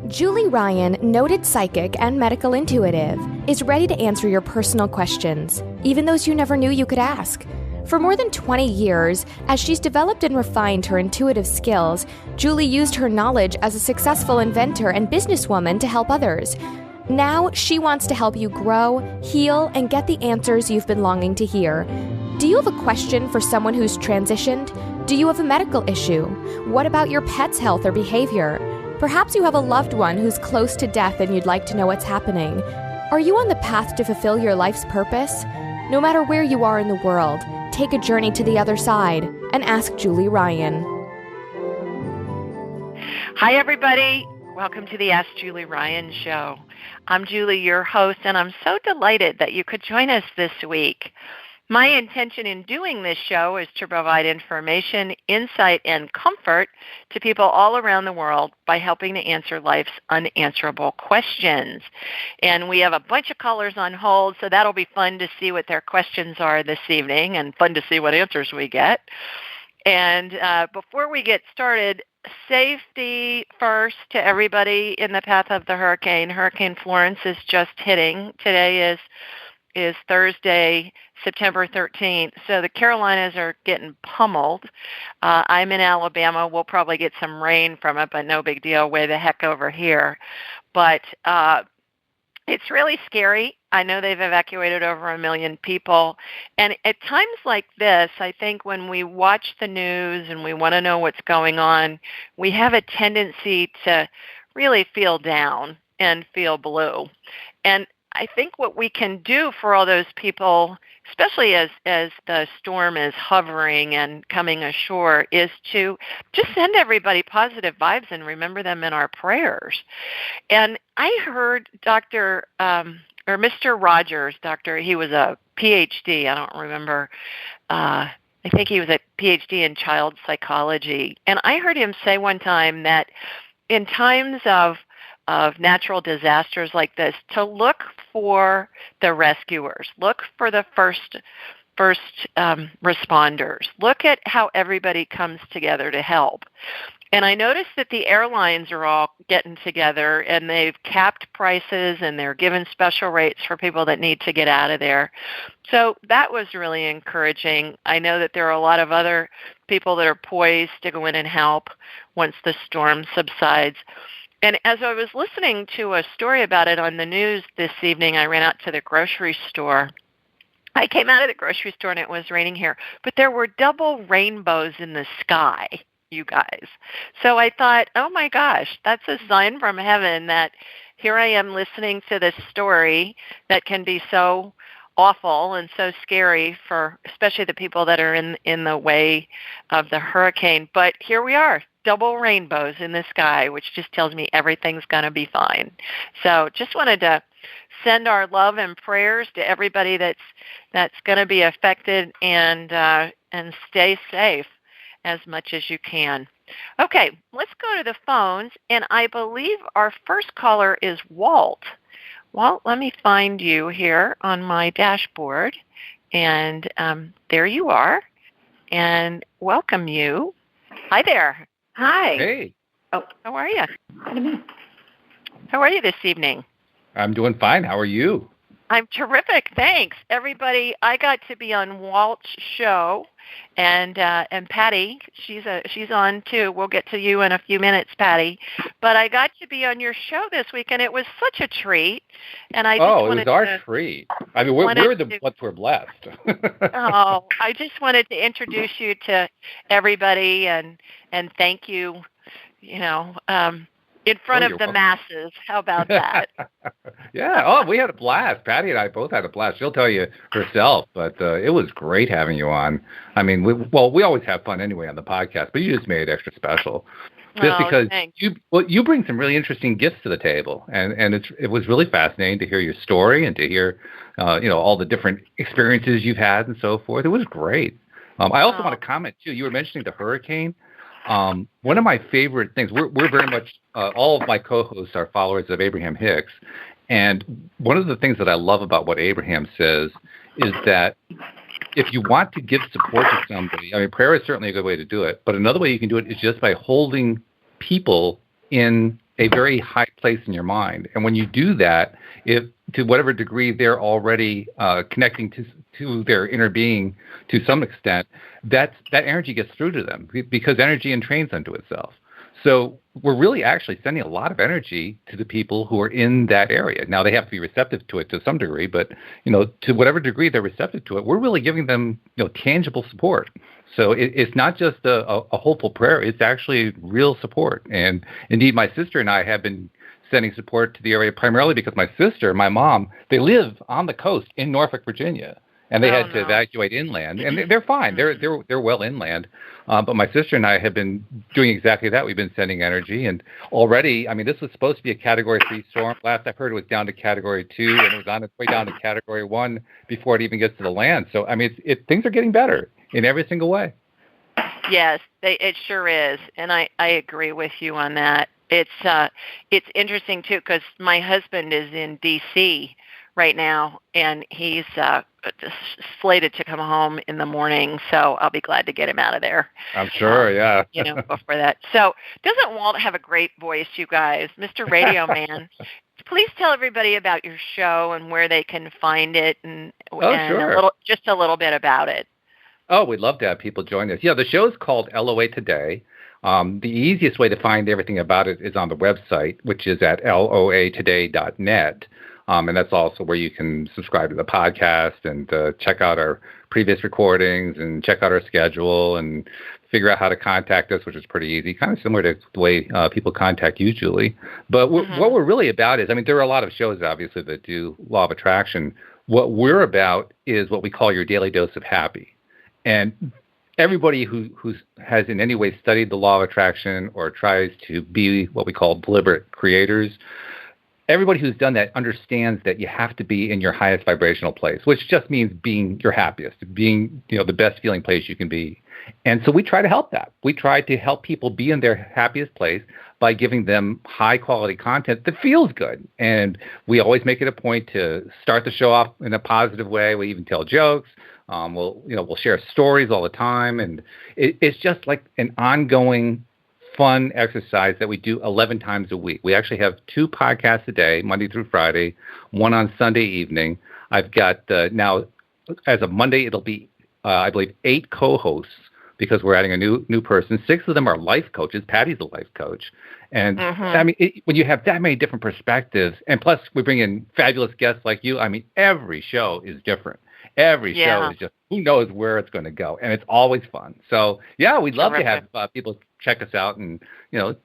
Julie Ryan, noted psychic and medical intuitive, is ready to answer your personal questions, even those you never knew you could ask. For more than 20 years, as she's developed and refined her intuitive skills, Julie used her knowledge as a successful inventor and businesswoman to help others. Now, she wants to help you grow, heal, and get the answers you've been longing to hear. Do you have a question for someone who's transitioned? Do you have a medical issue? What about your pet's health or behavior? Perhaps you have a loved one who's close to death and you'd like to know what's happening. Are you on the path to fulfill your life's purpose? No matter where you are in the world, take a journey to the other side and ask Julie Ryan. Hi, everybody. Welcome to the Ask Julie Ryan Show. I'm Julie, your host, and I'm so delighted that you could join us this week. My intention in doing this show is to provide information, insight, and comfort to people all around the world by helping to answer life's unanswerable questions. And we have a bunch of callers on hold, so that'll be fun to see what their questions are this evening and fun to see what answers we get. And before we get started, safety first to everybody in the path of the hurricane. Hurricane Florence is just hitting. Today is Thursday, September 13th. So the Carolinas are getting pummeled. I'm in Alabama. We'll probably get some rain from it, but no big deal. Way the heck over here. But it's really scary. I know they've evacuated over 1 million people. And at times like this, I think when we watch the news and we want to know what's going on, we have a tendency to really feel down and feel blue. And I think what we can do for all those people, especially as the storm is hovering and coming ashore, is to just send everybody positive vibes and remember them in our prayers. And I heard Mr. Rogers, he was a PhD, I don't remember, I think he was a PhD in child psychology. And I heard him say one time that in times of natural disasters like this, to look for the rescuers, look for the first responders, look at how everybody comes together to help. And I noticed that the airlines are all getting together and they've capped prices and they're giving special rates for people that need to get out of there. So that was really encouraging. I know that there are a lot of other people that are poised to go in and help once the storm subsides. And as I was listening to a story about it on the news this evening, I ran out to the grocery store. I came out of the grocery store and it was raining here, but there were double rainbows in the sky, you guys. So I thought, oh my gosh, that's a sign from heaven that here I am listening to this story that can be so awful and so scary for especially the people that are in the way of the hurricane. But here we are. Double rainbows in the sky, which just tells me everything's going to be fine. So just wanted to send our love and prayers to everybody that's going to be affected, and stay safe as much as you can. Okay, let's go to the phones, and I believe our first caller is Walt. Walt, let me find you here on my dashboard, and there you are, and welcome you. Hi there. Hi. Hey. Oh, how are you? How are you this evening? I'm doing fine. How are you? I'm terrific. Thanks. Everybody, I got to be on Walt's show, and Patty, she's on too. We'll get to you in a few minutes, Patty. But I got to be on your show this week, and it was such a treat. And I just wanted it was our treat. I mean, we're the ones who are blessed. I just wanted to introduce you to everybody and thank you, in front of the welcome. Masses. How about that? Yeah. Oh, we had a blast. Patty and I both had a blast. She'll tell you herself, but it was great having you on. I mean, we always have fun anyway on the podcast, but you just made it extra special. Just because thanks. you bring some really interesting gifts to the table, and it was really fascinating to hear your story and to hear all the different experiences you've had and so forth. It was great. I also want to comment too. You were mentioning the hurricane. One of my favorite things, we're very much, all of my co-hosts are followers of Abraham Hicks. And one of the things that I love about what Abraham says is that if you want to give support to somebody, I mean, prayer is certainly a good way to do it, but another way you can do it is just by holding people in a very high place in your mind. And when you do that, if to whatever degree they're already connecting to their inner being to some extent, that energy gets through to them because energy entrains unto itself. So we're really actually sending a lot of energy to the people who are in that area. Now, they have to be receptive to it to some degree, but, to whatever degree they're receptive to it, we're really giving them, tangible support. So it's not just a hopeful prayer. It's actually real support. And indeed, my sister and I have been sending support to the area primarily because my sister, my mom, they live on the coast in Norfolk, Virginia. And they had to evacuate inland, and they're fine. They're well inland. But my sister and I have been doing exactly that. We've been sending energy, and already, this was supposed to be a Category 3 storm. Last I heard, it was down to Category 2, and it was on its way down to Category 1 before it even gets to the land. So, things are getting better in every single way. Yes, it sure is, and I agree with you on that. It's interesting too because my husband is in D.C. right now, and he's slated to come home in the morning, so I'll be glad to get him out of there. I'm sure, yeah. Before that. So doesn't Walt have a great voice, you guys? Mr. Radio Man, please tell everybody about your show and where they can find it and sure. Just a little bit about it. Oh, we'd love to have people join us. Yeah, the show is called LOA Today. The easiest way to find everything about it is on the website, which is at loatoday.net. And that's also where you can subscribe to the podcast and check out our previous recordings and check out our schedule and figure out how to contact us, which is pretty easy, kind of similar to the way people contact you, Julie. But what we're really about is, there are a lot of shows, obviously, that do Law of Attraction. What we're about is what we call your daily dose of happy. And everybody who has in any way studied the Law of Attraction or tries to be what we call deliberate creators, everybody who's done that understands that you have to be in your highest vibrational place, which just means being your happiest, being, the best feeling place you can be. And so we try to help that. We try to help people be in their happiest place by giving them high quality content that feels good. And we always make it a point to start the show off in a positive way. We even tell jokes. We'll share stories all the time. And it's just like an ongoing fun exercise that we do 11 times a week. We actually have 2 podcasts a day, Monday through Friday, one on Sunday evening. I've got now, as of Monday, it'll be, I believe, 8 co-hosts because we're adding a new person. 6 of them are life coaches. Patty's a life coach. And when you have that many different perspectives, and plus we bring in fabulous guests like you, every show is different. Every show is just, who knows where it's going to go. And it's always fun. So, yeah, we'd love to have people check us out and,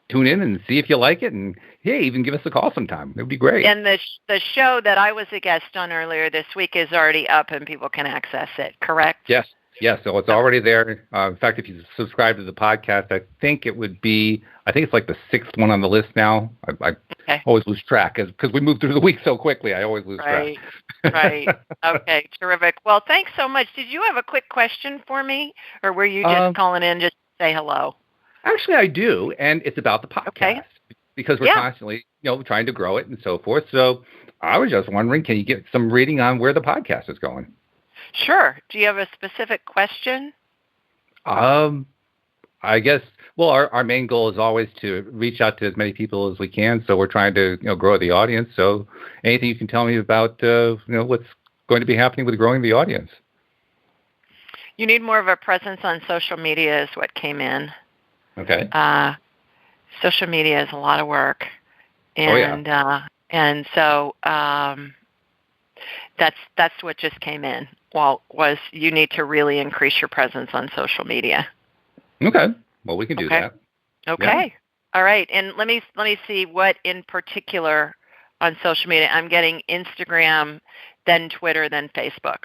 tune in and see if you like it. And, hey, even give us a call sometime. It would be great. And the show that I was a guest on earlier this week is already up and people can access it, correct? Yes. So it's already there. In fact, if you subscribe to the podcast, I think it's like the 6th one on the list now. I always lose track because we move through the week so quickly. I always lose track. Right. Okay, terrific. Well, thanks so much. Did you have a quick question for me, or were you just calling in just to say hello? Actually, I do, and it's about the podcast because we're constantly, trying to grow it and so forth. So I was just wondering, can you get some reading on where the podcast is going? Sure. Do you have a specific question? I guess, well, our main goal is always to reach out to as many people as we can. So we're trying to, grow the audience. So anything you can tell me about, what's going to be happening with growing the audience? You need more of a presence on social media is what came in. Okay. Social media is a lot of work. And, and so that's what just came in. Was you need to really increase your presence on social media. Okay. Well, we can do that. Okay. Yeah. All right. And let me see what in particular on social media. I'm getting Instagram, then Twitter, then Facebook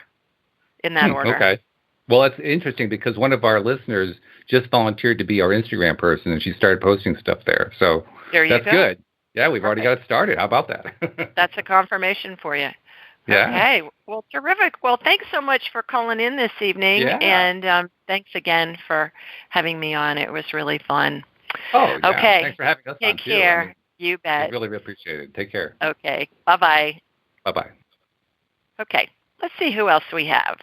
in that order. Okay. Well, that's interesting because one of our listeners just volunteered to be our Instagram person, and she started posting stuff there. So that's good. Yeah, we've already got it started. How about that? That's a confirmation for you. Yeah. Okay. Well, terrific. Well, thanks so much for calling in this evening. Yeah. And thanks again for having me on. It was really fun. Oh, yeah. Okay. Thanks for having us on, Take care. You bet. I really appreciate it. Take care. Okay. Bye-bye. Bye-bye. Okay. Let's see who else we have.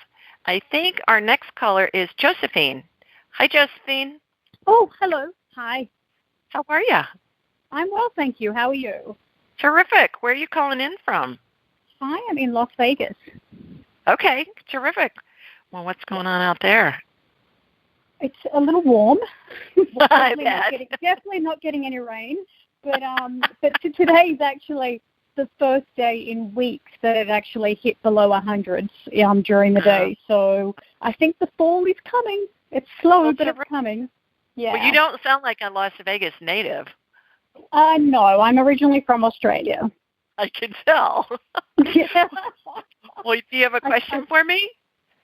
I think our next caller is Josephine. Hi, Josephine. Oh, hello. Hi. How are you? I'm well, thank you. How are you? Terrific. Where are you calling in from? I am in Las Vegas. Okay, terrific. Well, what's going on out there? It's a little warm. I bet. Definitely not getting any rain. But today is actually the first day in weeks that it actually hit below 100 during the day. So I think the fall is coming. It's slow, but it's coming. Yeah. Well, you don't sound like a Las Vegas native. No, I'm originally from Australia. I can tell. Yeah. Well, do you have a question for me?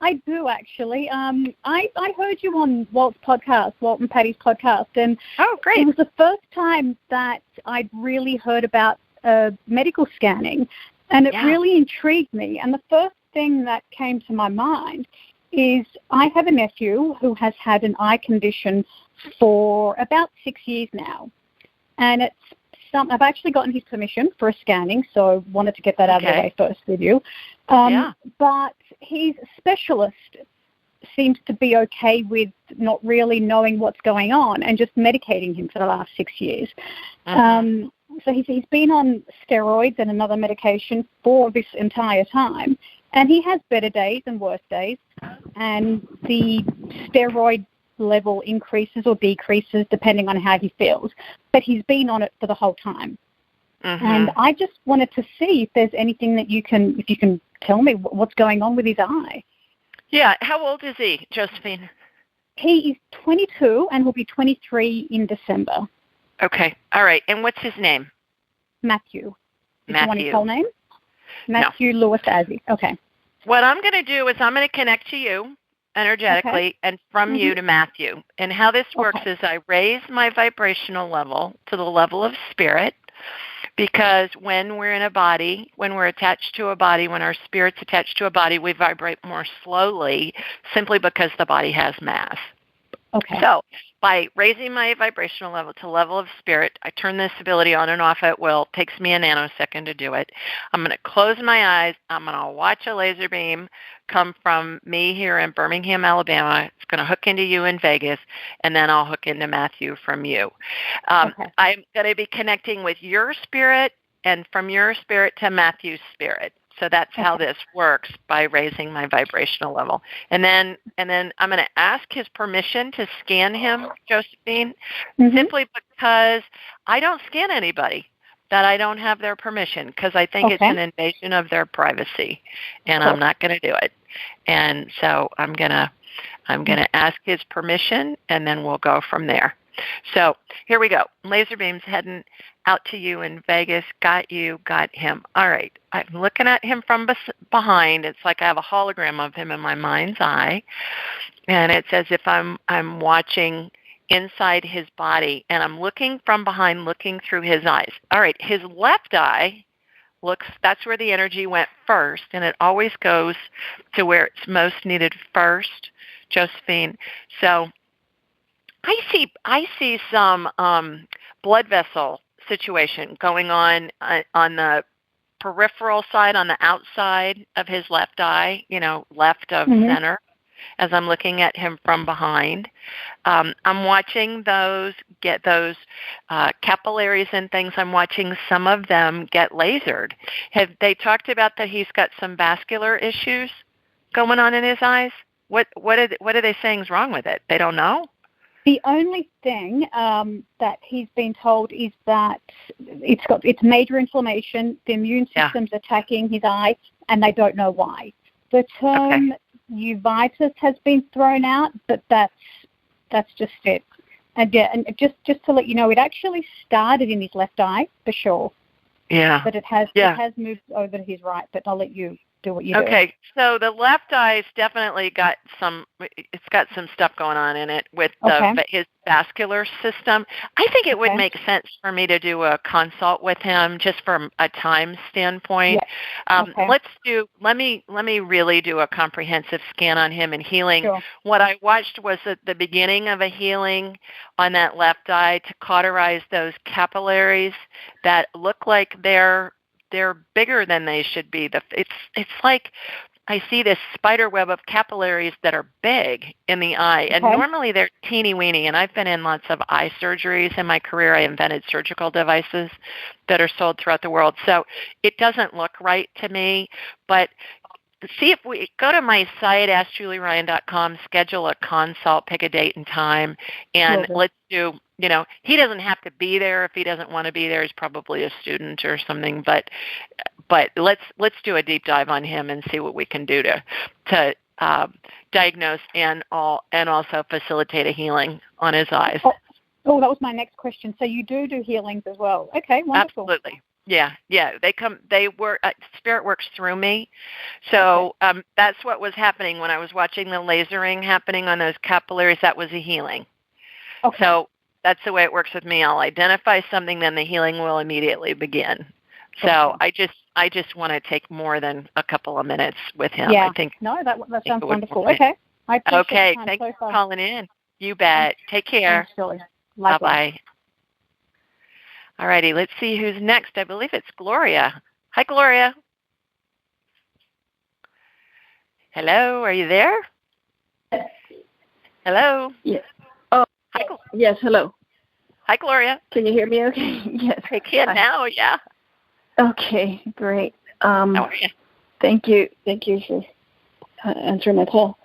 I do, actually. I heard you on Walt and Patty's podcast, and great. It was the first time that I'd really heard about medical scanning, and it really intrigued me. And the first thing that came to my mind is I have a nephew who has had an eye condition for about 6 years now, and I've actually gotten his permission for a scanning, so wanted to get that out of the way first with you. But his specialist seems to be okay with not really knowing what's going on and just medicating him for the last 6 years. So he's been on steroids and another medication for this entire time, and he has better days and worse days, and the steroid level increases or decreases depending on how he feels, but he's been on it for the whole time. And I just wanted to see if there's anything that you can tell me what's going on with his eye. Yeah. How old is he, Josephine? He is 22 and will be 23 in December. Okay. All right. And what's his name? Matthew. Matthew. You want his whole name? Matthew Lewis Azzi. Okay. What I'm going to do is I'm going to connect to you energetically and from you to Matthew. And how this works is I raise my vibrational level to the level of spirit, because when we're in a body, when we're attached to a body, when our spirit's attached to a body, we vibrate more slowly simply because the body has mass. Okay. So by raising my vibrational level to level of spirit, I turn this ability on and off at will. It takes me a nanosecond to do it. I'm going to close my eyes. I'm going to watch a laser beam come from me here in Birmingham, Alabama. It's going to hook into you in Vegas, and then I'll hook into Matthew from you. I'm going to be connecting with your spirit and from your spirit to Matthew's spirit. So that's how this works, by raising my vibrational level. And then I'm going to ask his permission to scan him, Josephine, simply because I don't scan anybody that I don't have their permission, because I think it's an invasion of their privacy, and I'm not going to do it. And so I'm going to ask his permission, and then we'll go from there. So here we go. Laser beams heading out to you in Vegas. Got you, got him. All right. I'm looking at him from behind. It's like I have a hologram of him in my mind's eye. And it's as if I'm watching inside his body, and I'm looking from behind, looking through his eyes. All right. His left eye that's where the energy went first, and it always goes to where it's most needed first, Josephine. So I see some blood vessel situation going on the peripheral side, on the outside of his left eye, left of center, as I'm looking at him from behind. I'm watching those capillaries and things. I'm watching some of them get lasered. Have they talked about that he's got some vascular issues going on in his eyes? What are they saying is wrong with it? They don't know? The only thing that he's been told is that it's major inflammation. The immune system's attacking his eye, and they don't know why. The term uveitis has been thrown out, but that's just it. And just to let you know, it actually started in his left eye for sure. Yeah. But it has moved over to his right. But I'll let you do what you do. Okay, so the left eye's definitely got some stuff going on in it with his vascular system. I think it would make sense for me to do a consult with him just from a time standpoint. Let me really do a comprehensive scan on him and healing. Sure. What I watched was at the beginning of a healing on that left eye to cauterize those capillaries that look like they're bigger than they should be. It's like I see this spider web of capillaries that are big in the eye. And normally they're teeny weeny. And I've been in lots of eye surgeries in my career. I invented surgical devices that are sold throughout the world. So it doesn't look right to me. But see if we go to my site, askjulieryan.com, schedule a consult, pick a date and time, and let's do, he doesn't have to be there if he doesn't want to be there. He's probably a student or something, but let's do a deep dive on him and see what we can do to diagnose and also facilitate a healing on his eyes. Oh, that was my next question. So you do healings as well. Okay, wonderful. Absolutely. Yeah. Spirit works through me. So that's what was happening when I was watching the lasering happening on those capillaries. That was a healing. Okay. So that's the way it works with me. I'll identify something, then the healing will immediately begin. So I just want to take more than a couple of minutes with him. Yeah. I think that sounds wonderful. Okay. I appreciate thanks for calling in. You bet. Take care. Bye-bye. All righty, let's see who's next. I believe it's Gloria. Hi, Gloria. Hello, are you there? Hello? Yes. Oh, hi. Yes, hello. Hi, Gloria. Can you hear me okay? Yes. I can now, yeah. Okay, great. How are you? Thank you for answering my call.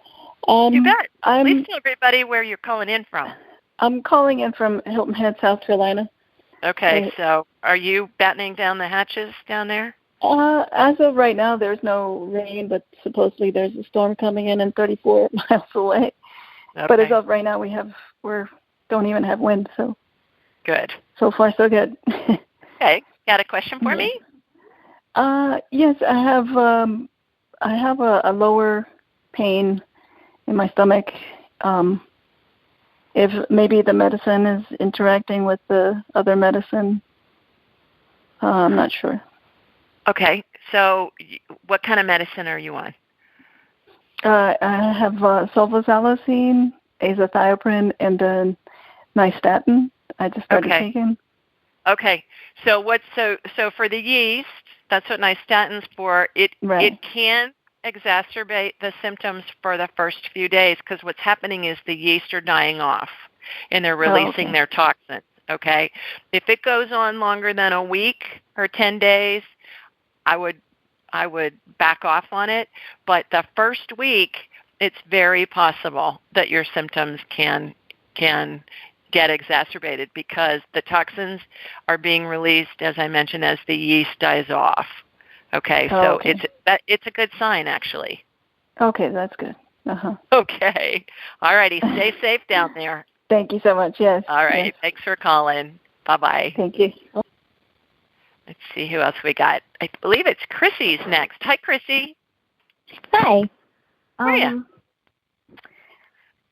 You bet. Please tell everybody where you're calling in from. I'm calling in from Hilton Head, South Carolina. Okay, so are you battening down the hatches down there? As of right now, there's no rain, but supposedly there's a storm coming in 34 miles away. Okay. But as of right now, we don't even have wind, so good. So far, so good. Okay, got a question for me? Yes, I have a lower pain in my stomach. If maybe the medicine is interacting with the other medicine, I'm not sure. Okay, so what kind of medicine are you on? I have sulfasalazine, azathioprine, and then nystatin. I just started taking. Okay, so for the yeast, that's what nystatin's for. It can exacerbate the symptoms for the first few days because what's happening is the yeast are dying off and they're releasing their toxins. Okay, if it goes on longer than a week or 10 days, I would back off on it. But the first week, it's very possible that your symptoms can get exacerbated because the toxins are being released, as I mentioned, as the yeast dies off. Okay, so it's a good sign, actually. Okay, that's good. Okay. All righty. Stay safe down there. Thank you so much. Yes. All right. Yes. Thanks for calling. Bye-bye. Thank you. Let's see who else we got. I believe it's Chrissy's next. Hi, Chrissy. Hi. How are you?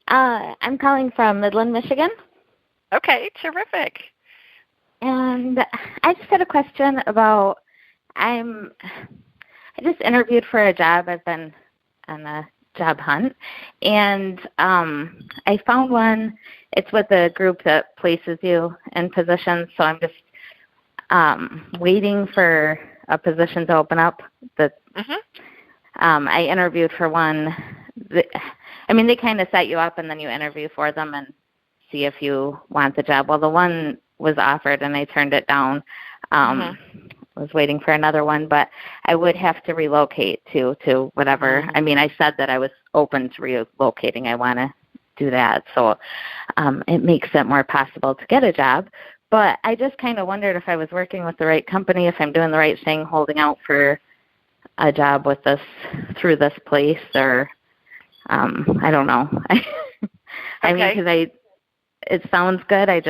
I'm calling from Midland, Michigan. Okay, terrific. And I just had a question about I just interviewed for a job. I've been on a job hunt, and I found one. It's with a group that places you in positions, so I'm just waiting for a position to open up. I interviewed for one. They kind of set you up, and then you interview for them and see if you want the job. Well, the one was offered, and I turned it down. Was waiting for another one, but I would have to relocate to whatever. I said that I was open to relocating. I want to do that. So it makes it more possible to get a job. But I just kind of wondered if I was working with the right company, if I'm doing the right thing, holding out for a job with this through this place, or I don't know. Because it sounds good. I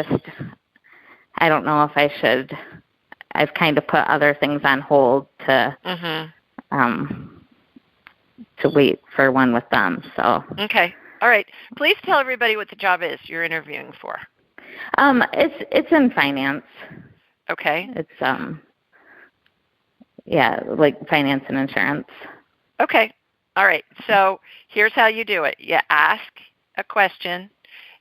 don't know if I should. I've kind of put other things on hold to wait for one with them. So okay, all right. Please tell everybody what the job is you're interviewing for. It's in finance. Okay. It's like finance and insurance. Okay. All right. So here's how you do it. You ask a question.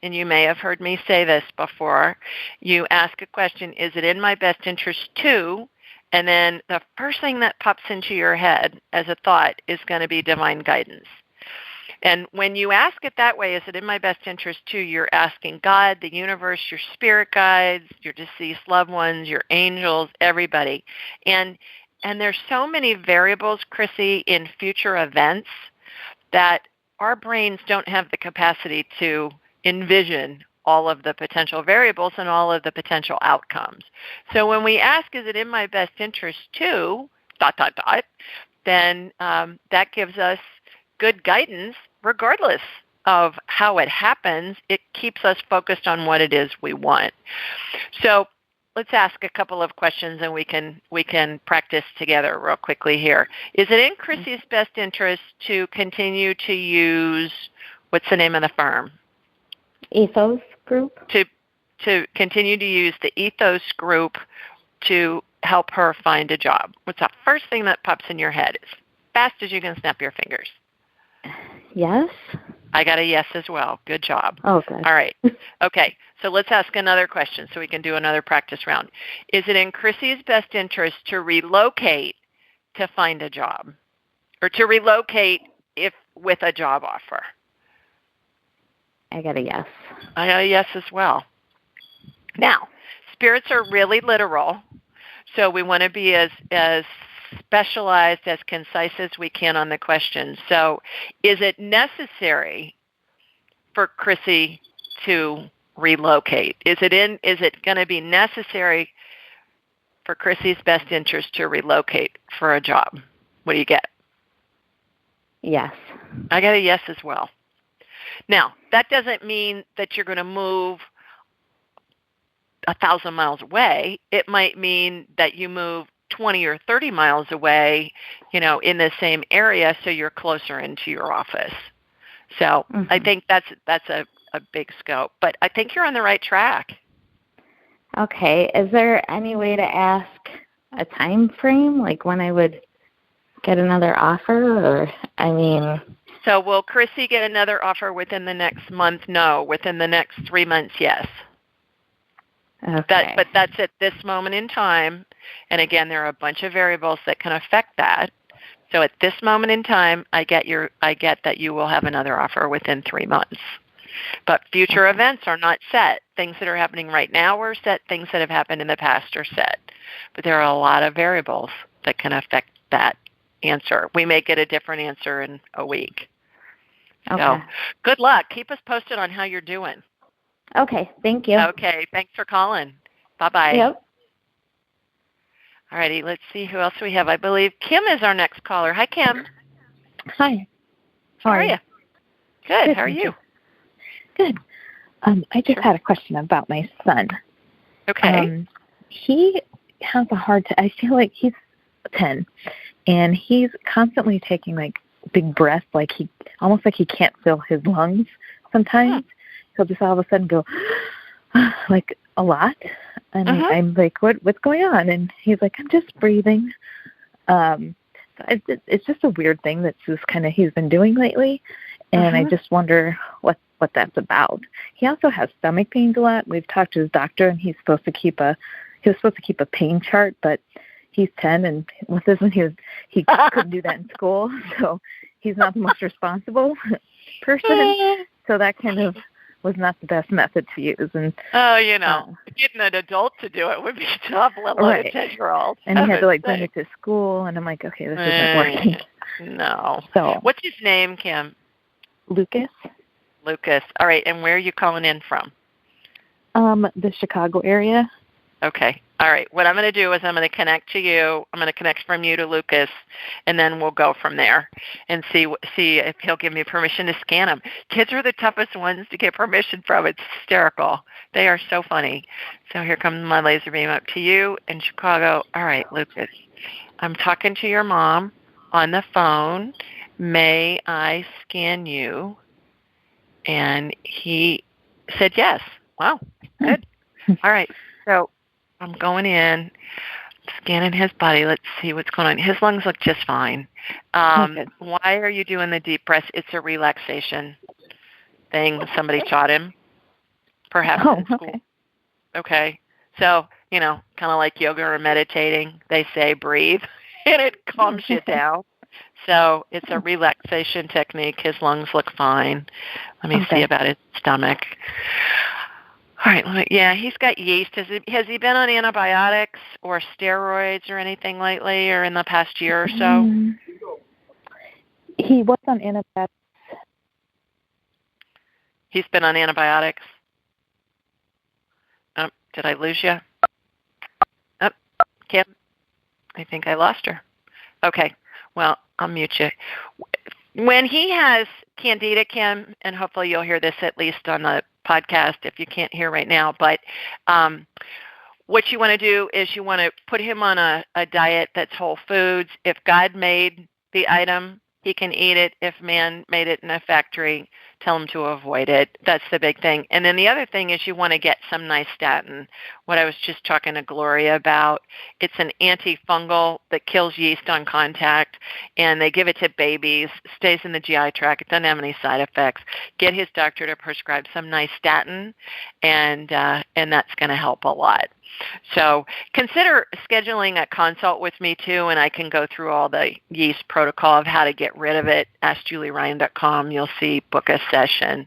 And you may have heard me say this before. You ask a question, is it in my best interest to, And then the first thing that pops into your head as a thought is going to be divine guidance. And when you ask it that way, is it in my best interest too? You're asking God, the universe, your spirit guides, your deceased loved ones, your angels, everybody. And there's so many variables, Chrissy, in future events that our brains don't have the capacity to envision all of the potential variables and all of the potential outcomes. So when we ask, is it in my best interest too, ... then that gives us good guidance regardless of how it happens. It keeps us focused on what it is we want. So let's ask a couple of questions and we can practice together real quickly here. Is it in Chrissy's best interest to continue to use, what's the name of the firm? Ethos Group. To continue to use the Ethos Group to help her find a job? What's the first thing that pops in your head as fast as you can snap your fingers? Yes. I got a yes as well. Good job. Oh, good. All right. Okay, so let's ask another question so we can do another practice round. Is it in Chrissy's best interest to relocate to find a job? Or to relocate with a job offer? I got a yes. I got a yes as well. Now, spirits are really literal, so we want to be as specialized, as concise as we can on the question. So is it necessary for Chrissy to relocate? Is it going to be necessary for Chrissy's best interest to relocate for a job? What do you get? Yes. I got a yes as well. Now, that doesn't mean that you're going to move 1,000 miles away. It might mean that you move 20 or 30 miles away, in the same area, so you're closer into your office. So I think that's a big scope. But I think you're on the right track. Okay. Is there any way to ask a time frame, like when I would get another offer? So will Chrissy get another offer within the next month? No. Within the next 3 months? Yes. Okay. But that's at this moment in time. And again, there are a bunch of variables that can affect that. So at this moment in time, I get that you will have another offer within 3 months. But future events are not set. Things that are happening right now are set. Things that have happened in the past are set. But there are a lot of variables that can affect that answer. We may get a different answer in a week. Okay. So good luck. Keep us posted on how you're doing. Okay. Thank you. Okay. Thanks for calling. Bye-bye. Yep. All righty. Let's see who else we have. I believe Kim is our next caller. Hi, Kim. Hi. How are you? Good. How are you? Good. I just had a question about my son. Okay. He has a hard time. I feel like he's 10, and he's constantly taking like big breaths, like almost like he can't fill his lungs sometimes. He'll just all of a sudden go like a lot, and I'm like, what's going on? And he's like, I'm just breathing. It's just a weird thing that's just kind of he's been doing lately, and I just wonder what that's about. He also has stomach pains a lot. We've talked to his doctor, and he was supposed to keep a pain chart, but he's 10, and with this one he couldn't do that in school, so he's not the most responsible person. So that kind of was not the best method to use. And getting an adult to do it would be tough, let alone a 10-year-old. And he had to bring it to school, and I'm like, okay, this isn't working. No. So what's his name, Kim? Lucas. All right, and where are you calling in from? The Chicago area. Okay. All right. What I'm going to do is I'm going to connect to you. I'm going to connect from you to Lucas, and then we'll go from there and see if he'll give me permission to scan him. Kids are the toughest ones to get permission from. It's hysterical. They are so funny. So here comes my laser beam up to you in Chicago. All right, Lucas. I'm talking to your mom on the phone. May I scan you? And he said yes. Wow. Good. All right. So I'm going in, scanning his body. Let's see what's going on. His lungs look just fine. Why are you doing the deep breath? It's a relaxation thing somebody taught him, perhaps in school. Okay. Okay. So, kind of like yoga or meditating. They say breathe, and it calms you down. So it's a relaxation technique. His lungs look fine. Let me see about his stomach. All right. He's got yeast. Has he been on antibiotics or steroids or anything lately, or in the past year or so? He was on antibiotics. He's been on antibiotics. Oh, did I lose you? Oh, Kim, I think I lost her. Okay. Well, I'll mute you. When he has candida, Kim, and hopefully you'll hear this at least on the podcast if you can't hear right now, but what you want to do is you want to put him on a diet that's whole foods. If God made the item, he can eat it. If man made it in a factory, tell him to avoid it. That's the big thing. And then the other thing is you want to get some nystatin, what I was just talking to Gloria about. It's an antifungal that kills yeast on contact, and they give it to babies, stays in the GI tract. It doesn't have any side effects. Get his doctor to prescribe some nystatin, and that's going to help a lot. So consider scheduling a consult with me, too, and I can go through all the yeast protocol of how to get rid of it. AskJulieRyan.com. You'll see book a session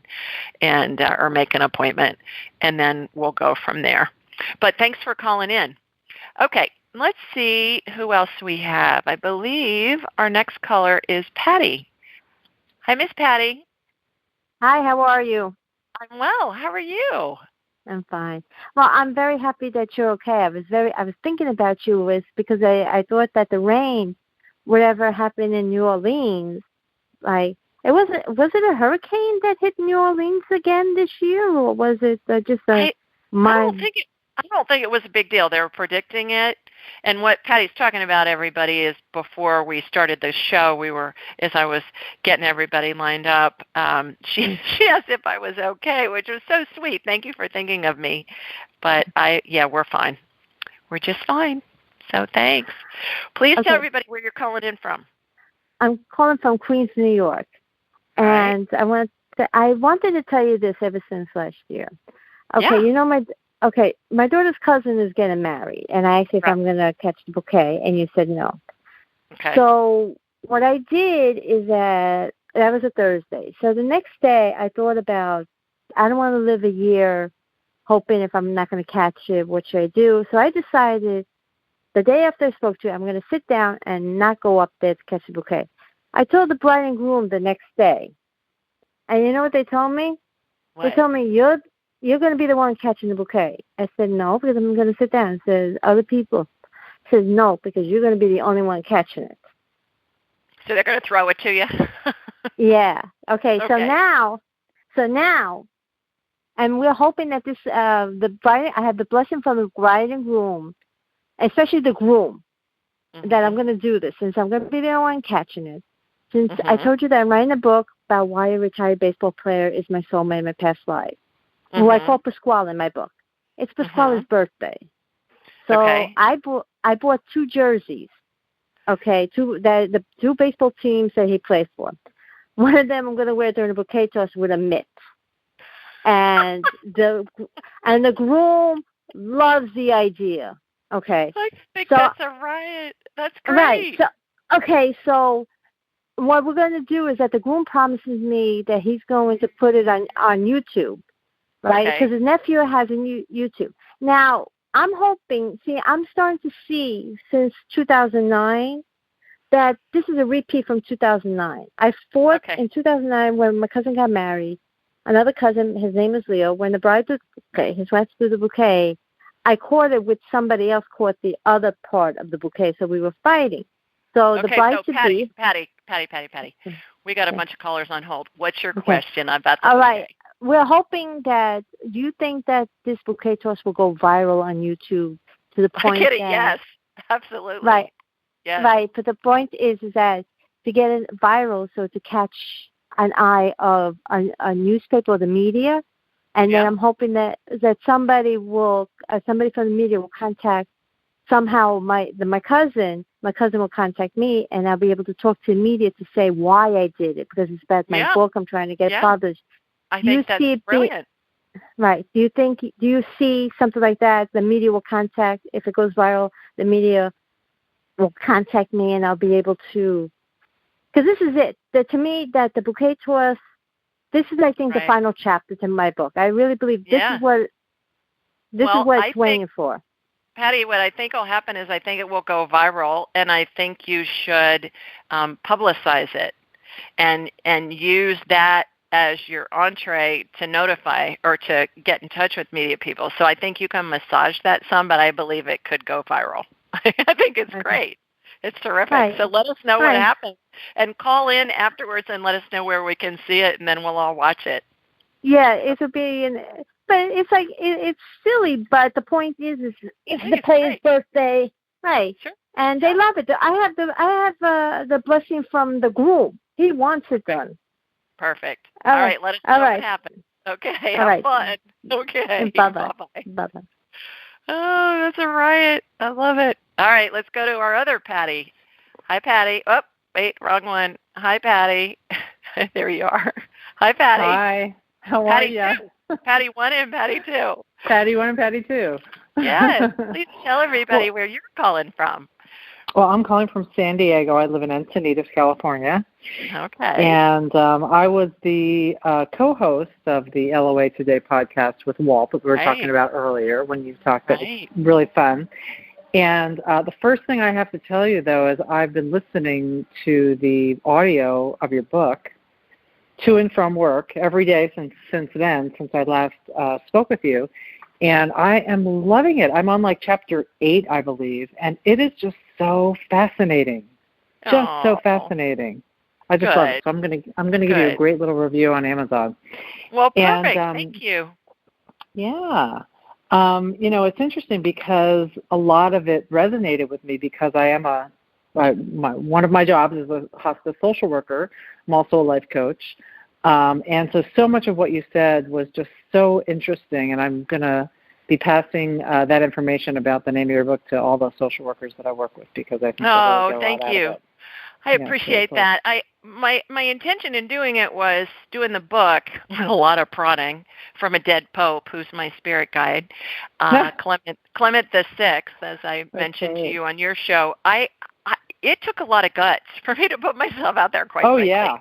and or make an appointment, and then we'll go from there. But thanks for calling in. Okay, let's see who else we have. I believe our next caller is Patty. Hi, Miss Patty. Hi, how are you? I'm well. How are you? I'm fine. Well, I'm very happy that you're okay. I was thinking about you because I thought that the rain, whatever happened in New Orleans, was it a hurricane that hit New Orleans again this year, or was it just I don't think it was a big deal. They were predicting it. And what Patty's talking about, everybody, is before we started the show, as I was getting everybody lined up, she asked if I was okay, which was so sweet. Thank you for thinking of me. But we're fine. We're just fine. So thanks. Please tell everybody where you're calling in from. I'm calling from Queens, New York. And I wanted to tell you this ever since last year. Okay, my daughter's cousin is getting married, and I asked if I'm going to catch the bouquet, and you said no. Okay. So what I did is that was a Thursday. So the next day I thought about, I don't want to live a year hoping if I'm not going to catch it, what should I do? So I decided the day after I spoke to you, I'm going to sit down and not go up there to catch the bouquet. I told the bride and groom the next day, and you know what they told me? What? They told me, you're going to be the one catching the bouquet. I said, no, because I'm going to sit down. It says, other people. I said, no, because you're going to be the only one catching it. So they're going to throw it to you? Yeah. Okay. So now, and we're hoping that this, the bride, I have the blessing from the bride and groom, especially the groom, that I'm going to do this, since I'm going to be the only one catching it. Since I told you that I'm writing a book about why a retired baseball player is my soulmate in my past life. Who I call Pasquale in my book. It's Pasquale's birthday. So I bought 2 jerseys. Okay, the 2 baseball teams that he plays for. One of them I'm going to wear during the bouquet toss with a mitt. And the groom loves the idea. Okay. I think that's a riot. That's great. Right. So what we're going to do is that the groom promises me that he's going to put it on YouTube. Right, because his nephew has a YouTube. Now, I'm hoping, I'm starting to see since 2009 that this is a repeat from 2009. I fought in 2009 when my cousin got married. Another cousin, his name is Leo, when the bride took the bouquet, his wife threw the bouquet, I caught it with somebody else caught the other part of the bouquet, so we were fighting. So the bride to be... Patty, we got a bunch of callers on hold. What's your question about the bouquet? All right. We're hoping that, do you think that this bouquet toss will go viral on YouTube to the point that... Yes, absolutely. Right. Yes. Right, but the point is that to get it viral, so to catch an eye of a newspaper or the media, and then I'm hoping that somebody from the media will contact somehow my cousin will contact me, and I'll be able to talk to the media to say why I did it, because it's about my book I'm trying to get published. I think that's brilliant. Right. Do you see something like that? The media will contact, if it goes viral, the media will contact me and I'll be able to, because this is it. To me, that the bouquet tour, this is, I think, the final chapter to my book. I really believe this is what it's waiting for. Patty, what I think will happen is I think it will go viral, and I think you should publicize it and use that as your entree to notify or to get in touch with media people. So I think you can massage that some, but I believe it could go viral. I think it's great. It's terrific. Right. So let us know what happens, and call in afterwards and let us know where we can see it, and then we'll all watch it. Yeah, it will be but it's like it's silly. But the point is it's the player's birthday, right? Sure. And they love it. I have the blessing from the groom. He wants it done. Perfect. All right. Let us know what happens. Okay. Have fun. Okay. Bye-bye. Bye-bye. Oh, that's a riot. I love it. All right. Let's go to our other Patty. Hi, Patty. Oh, wait, wrong one. Hi, Patty. There you are. Hi, Patty. Hi. How are you? Patty 1 and Patty 2. Patty 1 and Patty 2. Yes. Please tell everybody where you're calling from. Well, I'm calling from San Diego. I live in Encinitas, California. Okay. And I was the co-host of the LOA Today podcast with Walt that we were talking about earlier when you talked. That was really fun. And the first thing I have to tell you, though, is I've been listening to the audio of your book to and from work every day since I last spoke with you. And I am loving it. I'm on like chapter 8, I believe, and it is just so fascinating. So fascinating. I just love it. So I'm gonna give you a great little review on Amazon. Well, perfect. Thank you. Yeah. It's interesting because a lot of it resonated with me because I am one of my jobs is a hospice social worker. I'm also a life coach. And so much of what you said was just so interesting, and I'm going to be passing that information about the name of your book to all the social workers that I work with because I think thank you. I appreciate that. My intention in doing it was doing the book with a lot of prodding from a dead pope who's my spirit guide, Clement the Sixth, as I mentioned to you on your show. It took a lot of guts for me to put myself out there, quite frankly. Yeah,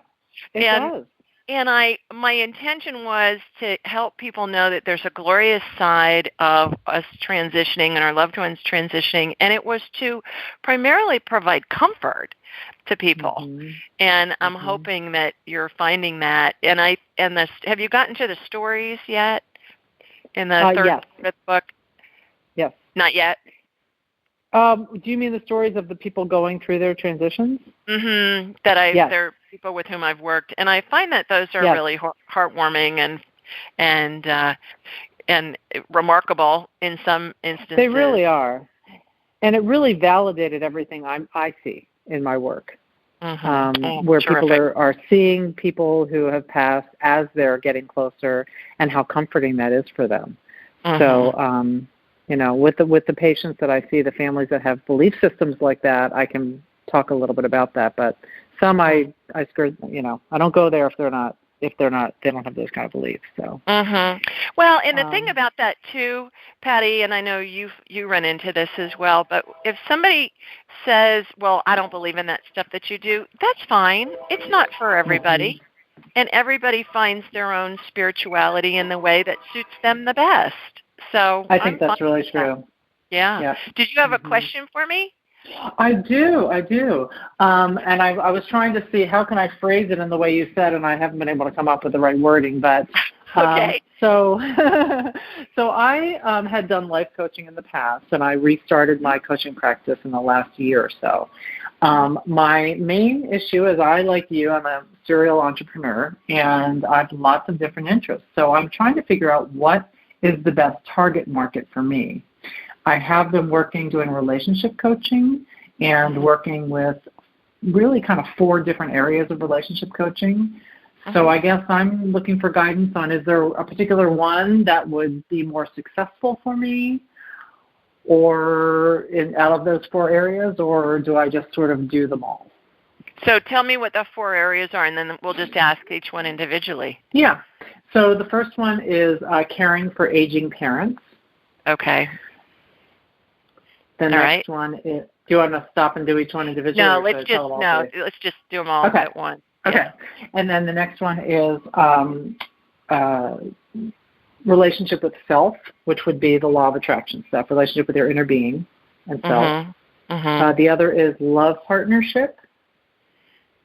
it does. And my intention was to help people know that there's a glorious side of us transitioning and our loved ones transitioning, and it was to primarily provide comfort to people. Mm-hmm. And I'm hoping that you're finding that. Have you gotten to the stories yet in the third fifth book? Yes. Not yet? Do you mean the stories of the people going through their transitions? Mm-hmm. They're people with whom I've worked, and I find that those are really heartwarming and remarkable in some instances. They really are, and it really validated everything I see in my work, where people are seeing people who have passed as they're getting closer, and how comforting that is for them. Mm-hmm. So. With the patients that I see, the families that have belief systems like that, I can talk a little bit about that. But some I skirt, I don't go there if they don't have those kind of beliefs. So. Mm-hmm. Well, and the thing about that too, Patty, and I know you run into this as well. But if somebody says, "Well, I don't believe in that stuff that you do," that's fine. It's not for everybody, and everybody finds their own spirituality in the way that suits them the best. So I think that's really true. Yeah. Did you have a question for me? I do. And I was trying to see how can I phrase it in the way you said, and I haven't been able to come up with the right wording. But okay. So I had done life coaching in the past, and I restarted my coaching practice in the last year or so. My main issue is I'm a serial entrepreneur, and I have lots of different interests. So I'm trying to figure out what is the best target market for me. I have been doing relationship coaching and working with really kind of 4 different areas of relationship coaching. So I guess I'm looking for guidance on, is there a particular one that would be more successful for me or out of those 4 areas, or do I just sort of do them all? So tell me what the 4 areas are, and then we'll just ask each one individually. Yeah. So the first one is caring for aging parents. Okay. The next one is, do you want to stop and do each one individually? No, let's just do them all at once. Okay. Yeah. And then the next one is relationship with self, which would be the law of attraction stuff, relationship with your inner being and self. The other is love partnership.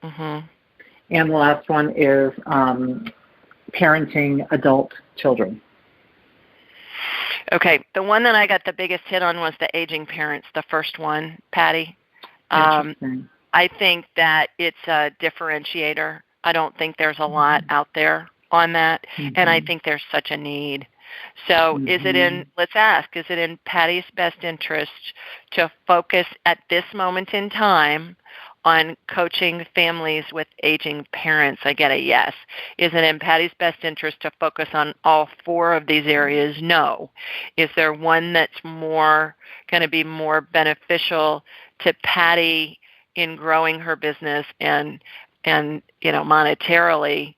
And the last one is parenting adult children. Okay. The one that I got the biggest hit on was the aging parents, the first one, Patty. I think that it's a differentiator. I don't think there's a lot out there on that, and I think there's such a need. So is it in Patty's best interest to focus at this moment in time on coaching families with aging parents? I get a yes. Is it in Patty's best interest to focus on all four of these areas? No. Is there one that's going to be more beneficial to Patty in growing her business and monetarily?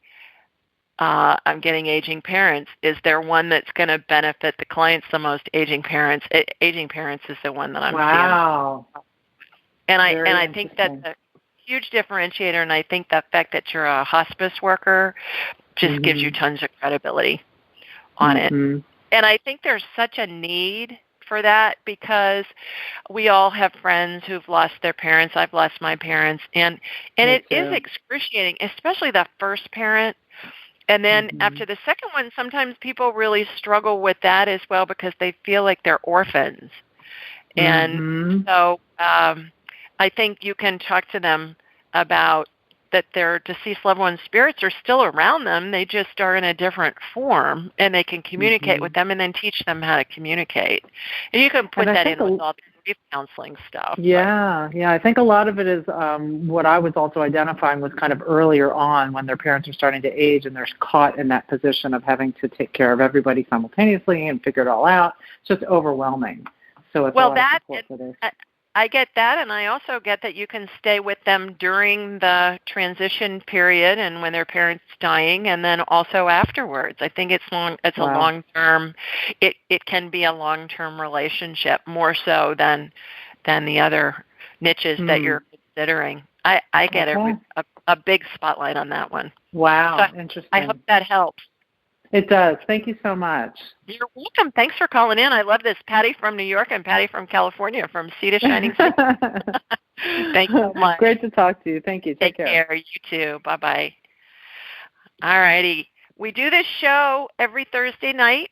I'm getting aging parents. Is there one that's going to benefit the clients the most? Aging parents. Aging parents is the one that I'm seeing. And I think that's a huge differentiator. And I think the fact that you're a hospice worker just gives you tons of credibility on it. And I think there's such a need for that because we all have friends who've lost their parents. I've lost my parents, and it is excruciating, especially the first parent. And then after the second one, sometimes people really struggle with that as well because they feel like they're orphans. And so I think you can talk to them about that their deceased loved one's spirits are still around them. They just are in a different form, and they can communicate with them and then teach them how to communicate. And you can put that in with all the grief counseling stuff. Yeah. I think a lot of it is what I was also identifying was kind of earlier on when their parents are starting to age and they're caught in that position of having to take care of everybody simultaneously and figure it all out. It's just overwhelming. So it's a lot of support for this. I get that, and I also get that you can stay with them during the transition period and when their parents dying, and then also afterwards. I think it's a long-term. It can be a long-term relationship more so than the other niches that you're considering. I get a big spotlight on that one. Wow, so interesting. I hope that helps. It does. Thank you so much. You're welcome. Thanks for calling in. I love this. Patty from New York and Patty from California, from Sea to Shining Sea. Thank you so much. Great to talk to you. Thank you. Take care. You too. Bye-bye. All righty. We do this show every Thursday night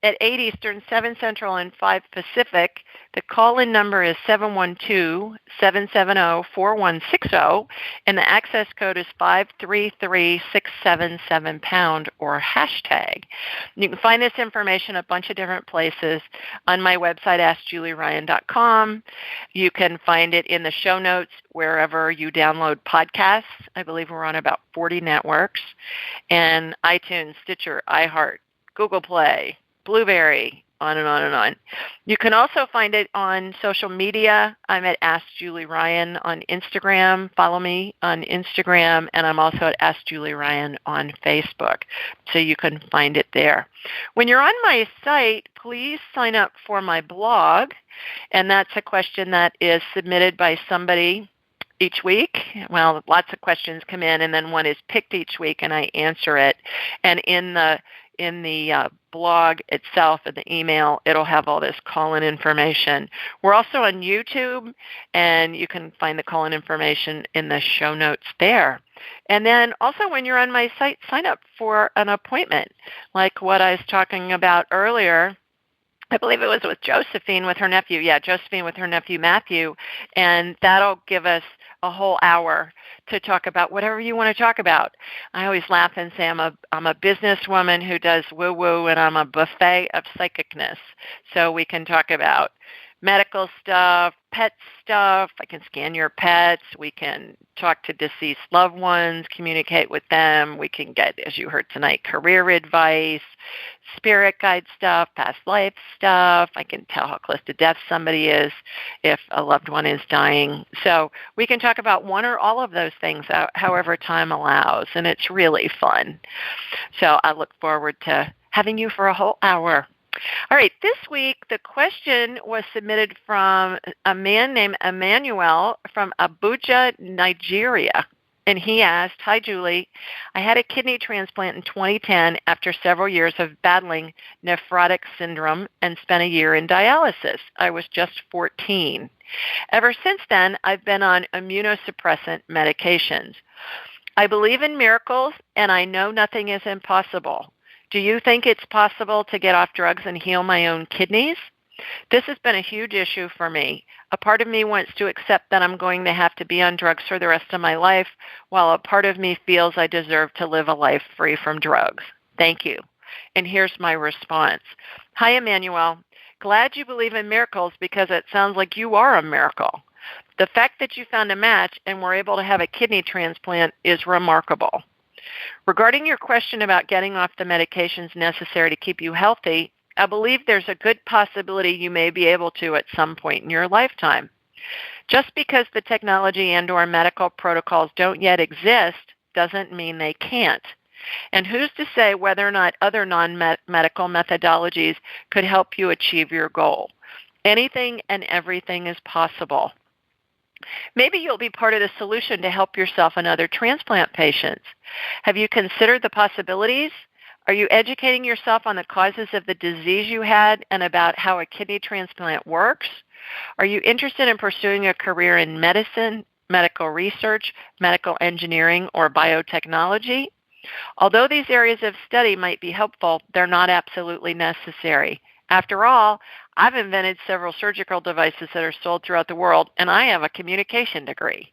at 8 Eastern, 7 Central, and 5 Pacific. The call-in number is 712-770-4160, and the access code is 533-677# or hashtag. You can find this information a bunch of different places on my website, AskJulieRyan.com. You can find it in the show notes wherever you download podcasts. I believe we're on about 40 networks, and iTunes, Stitcher, iHeart, Google Play, Blueberry, on and on and on. You can also find it on social media. I'm at Ask Julie Ryan on Instagram. Follow me on Instagram, and I'm also at Ask Julie Ryan on Facebook, so you can find it there. When you're on my site, please sign up for my blog, and that's a question that is submitted by somebody each week. Well, lots of questions come in, and then one is picked each week, and I answer it. And in the blog itself and the email, it'll have all this call-in information. We're also on YouTube, and you can find the call-in information in the show notes there. And then also when you're on my site, sign up for an appointment, like what I was talking about earlier. I believe it was with Josephine with her nephew. Yeah, Josephine with her nephew Matthew, and that'll give us a whole hour to talk about whatever you want to talk about. I always laugh and say I'm a businesswoman who does woo-woo, and I'm a buffet of psychicness. So we can talk about medical stuff, pet stuff. I can scan your pets. We can talk to deceased loved ones, communicate with them. We can get, as you heard tonight, career advice, spirit guide stuff, past life stuff. I can tell how close to death somebody is if a loved one is dying. So we can talk about one or all of those things, however time allows, and it's really fun. So I look forward to having you for a whole hour. All right, this week the question was submitted from a man named Emmanuel from Abuja, Nigeria. And he asked, "Hi, Julie. I had a kidney transplant in 2010 after several years of battling nephrotic syndrome and spent a year in dialysis. I was just 14. Ever since then, I've been on immunosuppressant medications. I believe in miracles, and I know nothing is impossible. Do you think it's possible to get off drugs and heal my own kidneys? This has been a huge issue for me. A part of me wants to accept that I'm going to have to be on drugs for the rest of my life, while a part of me feels I deserve to live a life free from drugs. Thank you." And here's my response. "Hi, Emmanuel. Glad you believe in miracles because it sounds like you are a miracle. The fact that you found a match and were able to have a kidney transplant is remarkable. Regarding your question about getting off the medications necessary to keep you healthy, I believe there's a good possibility you may be able to at some point in your lifetime. Just because the technology and/or medical protocols don't yet exist doesn't mean they can't. And who's to say whether or not other non-medical methodologies could help you achieve your goal? Anything and everything is possible. Maybe you'll be part of the solution to help yourself and other transplant patients. Have you considered the possibilities? Are you educating yourself on the causes of the disease you had and about how a kidney transplant works? Are you interested in pursuing a career in medicine, medical research, medical engineering, or biotechnology? Although these areas of study might be helpful, they're not absolutely necessary. After all, I've invented several surgical devices that are sold throughout the world, and I have a communication degree.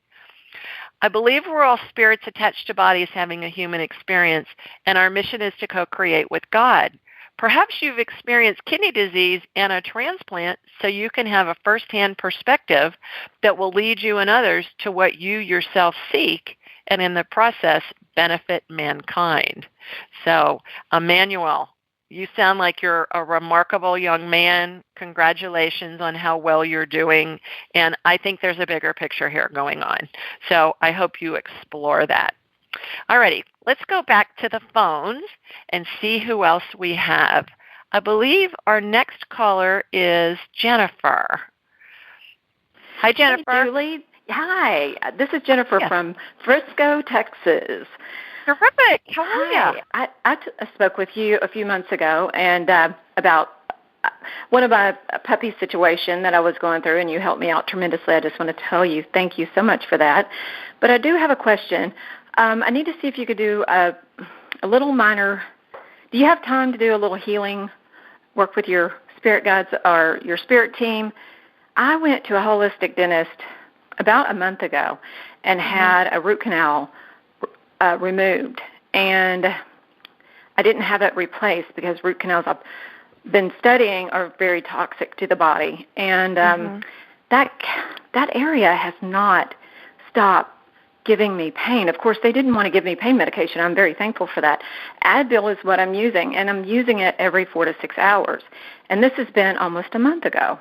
I believe we're all spirits attached to bodies having a human experience, and our mission is to co-create with God. Perhaps you've experienced kidney disease and a transplant, so you can have a first-hand perspective that will lead you and others to what you yourself seek, and in the process, benefit mankind." So, Emmanuel, you sound like you're a remarkable young man. Congratulations on how well you're doing. And I think there's a bigger picture here going on. So I hope you explore that. All righty, let's go back to the phones and see who else we have. I believe our next caller is Jennifer. Hi, Jennifer. Hey, Julie. Hi, this is Jennifer from Frisco, Texas. Terrific. How are you? I spoke with you a few months ago and about one of my puppy situation that I was going through, and you helped me out tremendously. I just want to tell you thank you so much for that. But I do have a question. I need to see if you could do a little minor – do you have time to do a little healing work with your spirit guides or your spirit team? I went to a holistic dentist about a month ago and had a root canal removed, and I didn't have it replaced because root canals I've been studying are very toxic to the body, and that area has not stopped giving me pain. Of course, they didn't want to give me pain medication. I'm very thankful for that. Advil is what I'm using, and I'm using it every 4 to 6 hours, and this has been almost a month ago.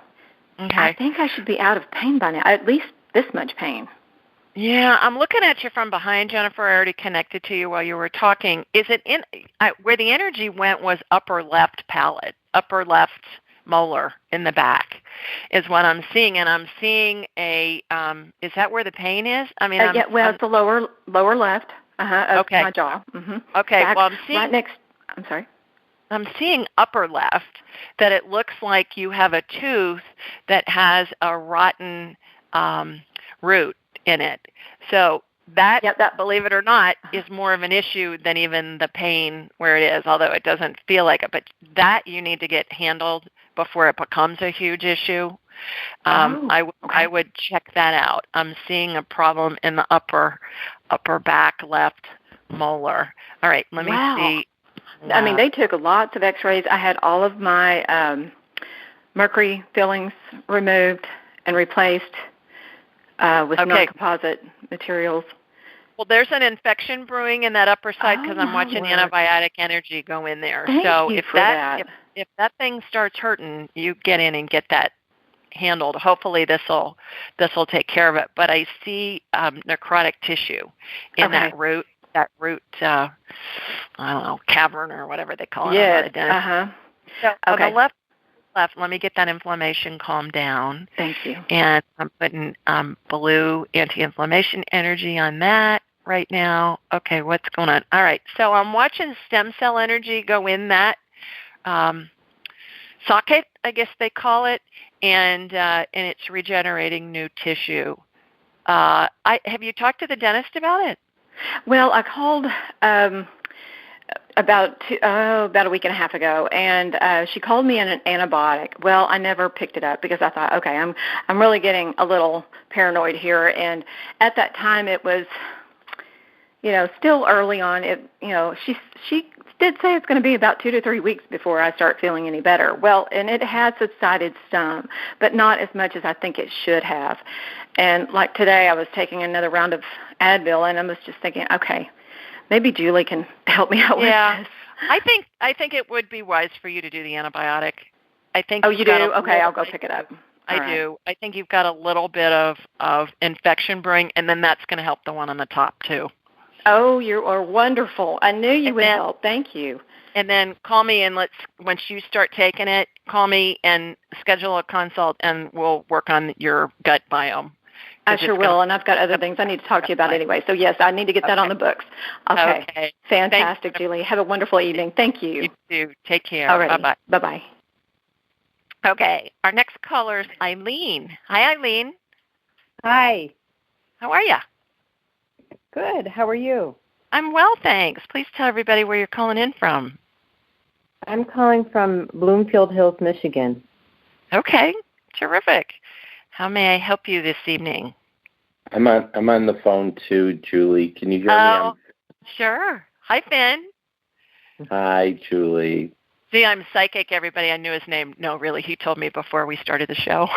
Okay. I think I should be out of pain by now, at least this much pain. Yeah, I'm looking at you from behind, Jennifer. I already connected to you while you were talking. Is it in where the energy went was upper left palate, upper left molar in the back is what I'm seeing, and I'm seeing a. Is that where the pain is? I mean, it's the lower left. Of my jaw. Okay, back, well, I'm seeing right next. I'm sorry. I'm seeing upper left that it looks like you have a tooth that has a rotten root in it. So that, believe it or not, is more of an issue than even the pain where it is, although it doesn't feel like it. But that you need to get handled before it becomes a huge issue. I would check that out. I'm seeing a problem in the upper back left molar. All right, let me see. I mean, they took lots of x-rays. I had all of my mercury fillings removed and replaced with non-composite materials. Well, there's an infection brewing in that upper side because I'm watching the antibiotic energy go in there. Thank so you if for that. If that thing starts hurting, you get in and get that handled. Hopefully this'll take care of it. But I see necrotic tissue in that root I don't know, cavern or whatever they call it. Yeah. So on the left, let me get that inflammation calmed down. Thank you. And I'm putting blue anti-inflammation energy on that right now. Okay, what's going on? All right, so I'm watching stem cell energy go in that socket, I guess they call it, and it's regenerating new tissue. Have you talked to the dentist about it? Well, I called about a week and a half ago, and she called me an antibiotic. Well, I never picked it up because I thought, okay, I'm really getting a little paranoid here. And at that time, it was, still early on. She did say it's going to be about 2 to 3 weeks before I start feeling any better. Well, and it has subsided some, but not as much as I think it should have. And like today, I was taking another round of Advil, and I was just thinking, okay, maybe Julie can help me out with this. I think it would be wise for you to do the antibiotic. I think. Oh, you do? Okay, I'll go pick it up. I do. I think you've got a little bit of infection brewing, and then that's going to help the one on the top too. Oh, you are wonderful. I knew you would help. Thank you. And then call me, and once you start taking it, call me and schedule a consult, and we'll work on your gut biome. I sure will, and I've got other things I need to talk to you about anyway. So, yes, I need to get that on the books. Okay. Fantastic, Julie. Have a wonderful evening. Thank you. You too. Take care. All right. Bye-bye. Bye-bye. Okay. Our next caller is Eileen. Hi, Eileen. Hi. How are you? Good. How are you? I'm well, thanks. Please tell everybody where you're calling in from. I'm calling from Bloomfield Hills, Michigan. Okay. Terrific. How may I help you this evening? I'm on the phone too, Julie. Can you hear me? Sure. Hi, Finn. Hi, Julie. See, I'm psychic, everybody. I knew his name. No, really, he told me before we started the show.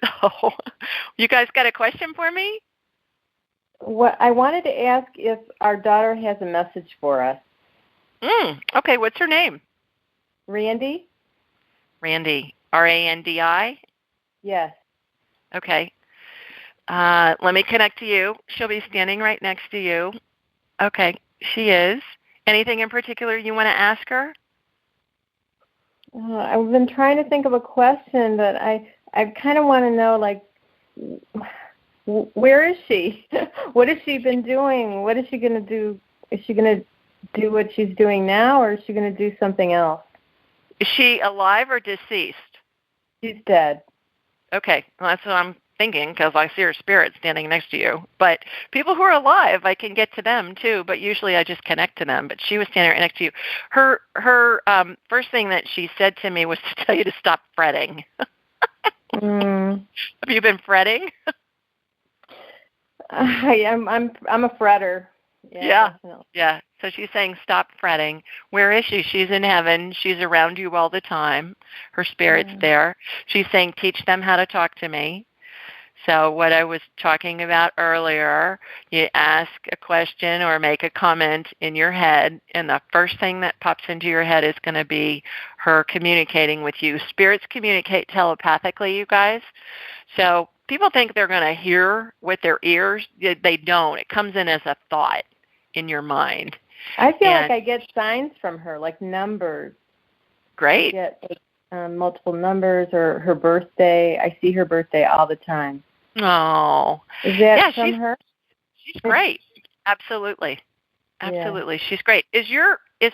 So, you guys got a question for me? What I wanted to ask if our daughter has a message for us. Okay, what's her name? Randy. Randy. R-A-N-D-I? Yes. Okay. Let me connect to you. She'll be standing right next to you. Okay, she is. Anything in particular you want to ask her? I've been trying to think of a question, but I kind of want to know, like, where is she? What has she been doing? What is she going to do? Is she going to do what she's doing now, or is she going to do something else? Is she alive or deceased? She's dead. Okay, well, that's what I'm thinking because I see her spirit standing next to you. But people who are alive, I can get to them too, but usually I just connect to them. But she was standing right next to you. Her first thing that she said to me was to tell you to stop fretting. Have you been fretting? I'm a fretter. Yeah. So she's saying stop fretting. Where is she? She's in heaven. She's around you all the time. Her spirit's there. She's saying teach them how to talk to me. So what I was talking about earlier, you ask a question or make a comment in your head, and the first thing that pops into your head is going to be her communicating with you. Spirits communicate telepathically, you guys. So people think they're going to hear with their ears. They don't. It comes in as a thought in your mind. I feel like I get signs from her, like numbers. Great. I get multiple numbers or her birthday. I see her birthday all the time. Oh. Is that from her? She's great. Absolutely. Yeah. She's great. Is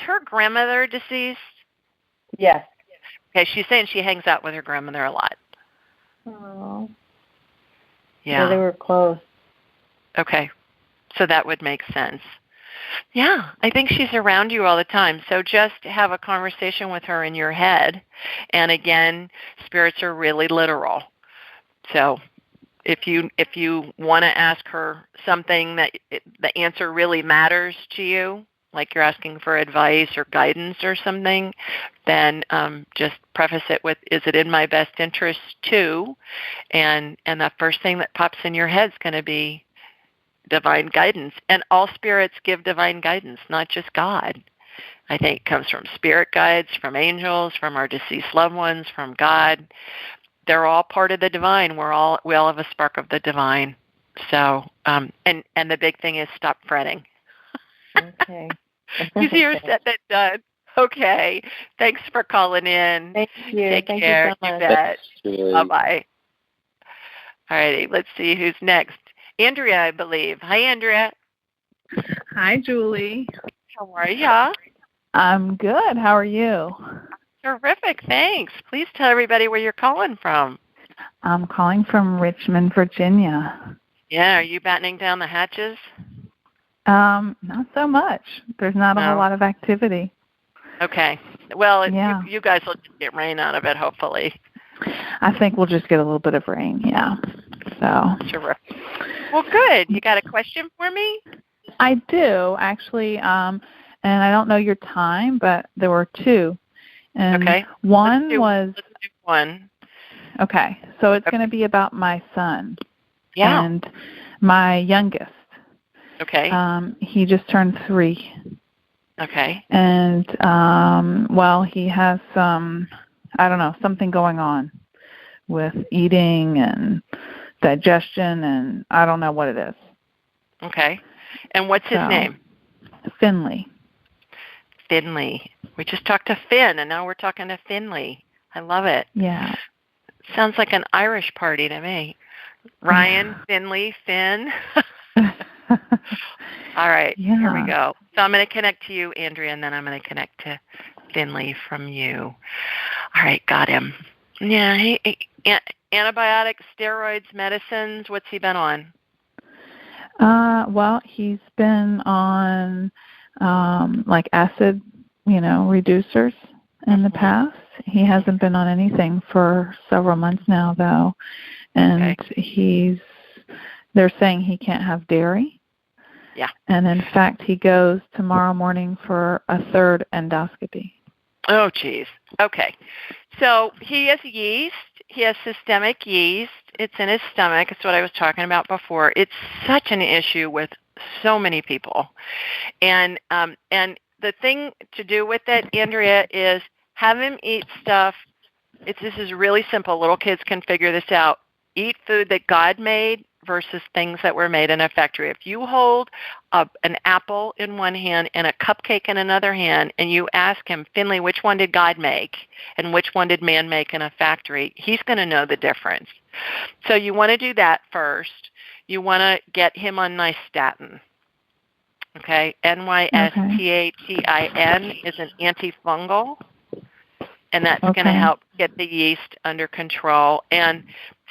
her grandmother deceased? Yes. Okay, she's saying she hangs out with her grandmother a lot. Oh. Yeah. They were close. Okay. So that would make sense. Yeah, I think she's around you all the time. So just have a conversation with her in your head. And again, spirits are really literal. So if you want to ask her something that the answer really matters to you, like you're asking for advice or guidance or something, then just preface it with, is it in my best interest too? And the first thing that pops in your head is going to be divine guidance. And all spirits give divine guidance, not just God. I think it comes from spirit guides, from angels, from our deceased loved ones, from God. They're all part of the divine. We all have a spark of the divine. So, and the big thing is stop fretting. Okay. Easier said than done. Okay. Thanks for calling in. Thank you. Take Thank care. You so much. You bet. Julie. Bye-bye. All righty. Let's see who's next. Andrea, I believe. Hi, Andrea. Hi, Julie. How are ya? I'm good. How are you? Terrific. Thanks. Please tell everybody where you're calling from. I'm calling from Richmond, Virginia. Yeah. Are you battening down the hatches? Not so much. There's not a whole lot of activity. Okay. Well, you guys will just get rain out of it, hopefully. I think we'll just get a little bit of rain, yeah. So. Terrific. Well, good. You got a question for me? I do, actually. And I don't know your time, but there were two. And okay. Let's do one. Okay. So it's going to be about my son. Yeah. And my youngest. Okay. He just turned 3. Okay. And, he has something going on with eating and digestion, and I don't know what it is. Okay. And what's his name? Finley. Finley. We just talked to Finn, and now we're talking to Finley. I love it. Yeah. Sounds like an Irish party to me. Ryan, Finley, Finn. All right, Here we go. So I'm going to connect to you, Andrea, and then I'm going to connect to Finley from you. All right, got him. Yeah, antibiotics, steroids, medicines. What's he been on? He's been on acid, reducers in the past. He hasn't been on anything for several months now, though, and they're saying he can't have dairy. Yeah. And in fact, he goes tomorrow morning for a 3rd endoscopy. Oh, geez. Okay. So he has yeast. He has systemic yeast. It's in his stomach. It's what I was talking about before. It's such an issue with so many people. And the thing to do with it, Andrea, is have him eat stuff. This is really simple. Little kids can figure this out. Eat food that God made versus things that were made in a factory. If you hold an apple in one hand and a cupcake in another hand, and you ask him, Finley, which one did God make and which one did man make in a factory, he's going to know the difference. So you want to do that first. You want to get him on nystatin. Okay, Nystatin is an antifungal, and that's going to help get the yeast under control. And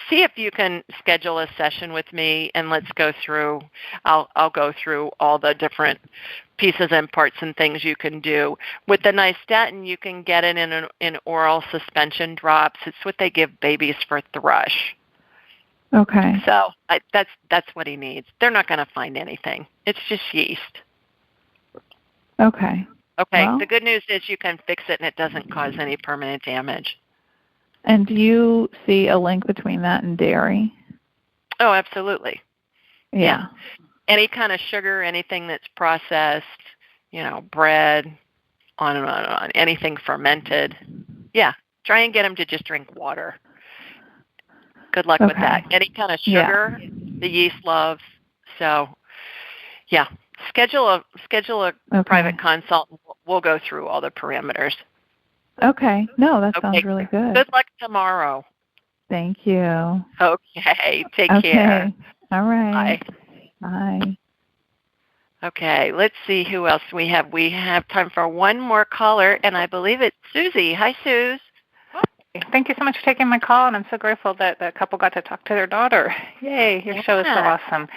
see if you can schedule a session with me, and let's go through. I'll go through all the different pieces and parts and things you can do. With the nystatin, you can get it in oral suspension drops. It's what they give babies for thrush. Okay. So that's what he needs. They're not going to find anything. It's just yeast. Okay. Okay. Well, the good news is you can fix it, and it doesn't cause any permanent damage. And do you see a link between that and dairy? Oh, absolutely. Yeah. Any kind of sugar, anything that's processed, bread, on and on and on, anything fermented. Yeah. Try and get him to just drink water. Good luck with that. Any kind of sugar, the yeast loves. So, yeah. Schedule a private consult. We'll go through all the parameters. Okay. No, that sounds really good. Good luck tomorrow. Thank you. Okay. Take care. All right. Bye. Bye. Okay. Let's see who else we have. We have time for one more caller, and I believe it's Susie. Hi, Suze. Thank you so much for taking my call, and I'm so grateful that the couple got to talk to their daughter. Yay, your show is so awesome.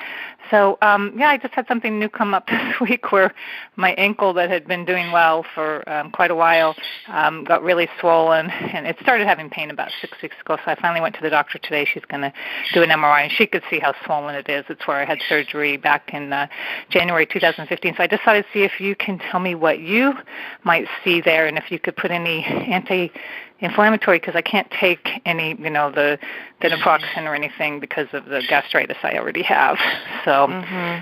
So, I just had something new come up this week where my ankle that had been doing well for quite a while got really swollen, and it started having pain about 6 weeks ago, so I finally went to the doctor today. She's going to do an MRI, and she could see how swollen it is. It's where I had surgery back in January 2015, so I just thought I'd see if you can tell me what you might see there, and if you could put any anti-inflammatory, because I can't take any, the naproxen or anything because of the gastritis I already have. So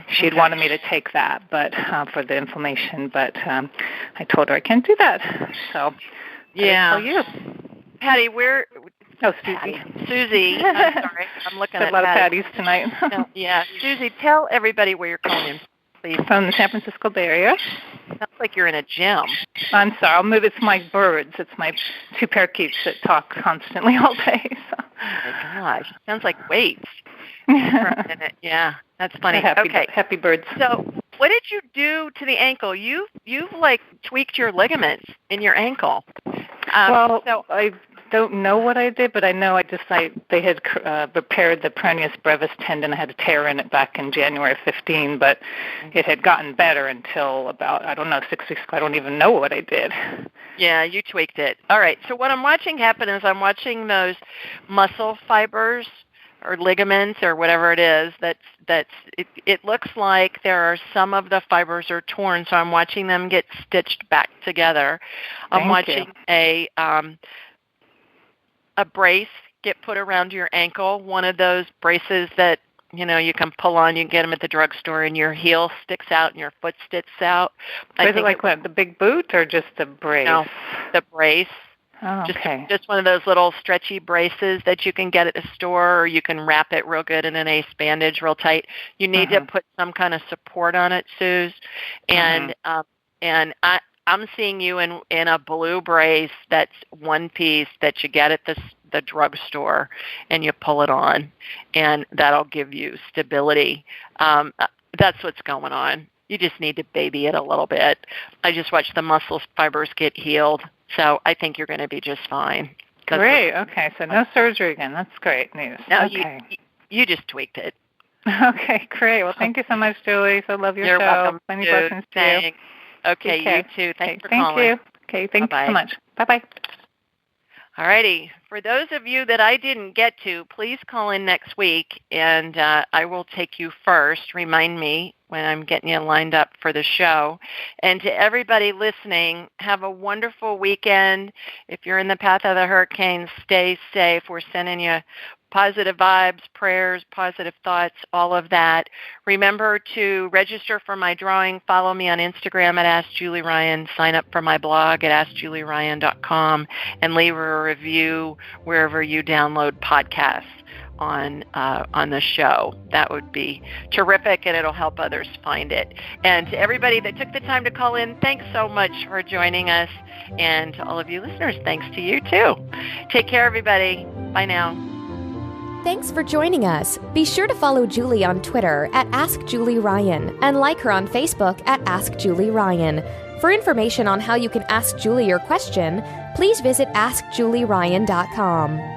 she'd wanted me to take that, but for the inflammation. But I told her I can't do that. So yeah, you, Patty, where? Oh, Susie. Susie, I'm sorry, I'm looking at a lot of Patties tonight. No, yeah, Susie, tell everybody where you're calling in. From the San Francisco Bay Area. Sounds like you're in a gym. I'm sorry. I'll move. It's my birds. It's my 2 parakeets that talk constantly all day. So. Oh my gosh, sounds like weights. Yeah, that's funny. Happy birds. So, what did you do to the ankle? You've like tweaked your ligaments in your ankle. I don't know what I did, but I know they had repaired the peroneus brevis tendon. I had a tear in it back in January of 15, but it had gotten better until about, 6 weeks ago. I don't even know what I did. Yeah, you tweaked it. All right, so what I'm watching happen is I'm watching those muscle fibers or ligaments or whatever it is, it looks like there are some of the fibers are torn, so I'm watching them get stitched back together. I'm watching a brace get put around your ankle, one of those braces that, you can pull on. You can get them at the drugstore, and your heel sticks out and your foot sticks out. Is it like what, the big boot or just the brace? No, the brace. Oh, okay. Just one of those little stretchy braces that you can get at the store, or you can wrap it real good in an ace bandage real tight. You need to put some kind of support on it, Suze. And I'm seeing you in a blue brace that's one piece that you get at the drugstore, and you pull it on, and that'll give you stability. That's what's going on. You just need to baby it a little bit. I just watched the muscle fibers get healed, so I think you're going to be just fine. Great. Okay, so no surgery again. That's great news. No, okay. You just tweaked it. Okay, great. Well, thank you so much, Julie. So love your You're show. welcome. Many blessings to you. Okay, you too. Thanks for calling. Thank you. Okay, thank you so much. Bye-bye. All righty. For those of you that I didn't get to, please call in next week, and I will take you first. Remind me when I'm getting you lined up for the show. And to everybody listening, have a wonderful weekend. If you're in the path of the hurricane, stay safe. We're sending you positive vibes, prayers, positive thoughts, all of that. Remember to register for my drawing. Follow me on Instagram at AskJulieRyan. Sign up for my blog at AskJulieRyan.com and leave a review wherever you download podcasts on the show. That would be terrific, and it'll help others find it. And to everybody that took the time to call in, thanks so much for joining us. And to all of you listeners, thanks to you too. Take care, everybody. Bye now. Thanks for joining us. Be sure to follow Julie on Twitter at AskJulieRyan and like her on Facebook at AskJulieRyan. For information on how you can ask Julie your question, please visit AskJulieRyan.com.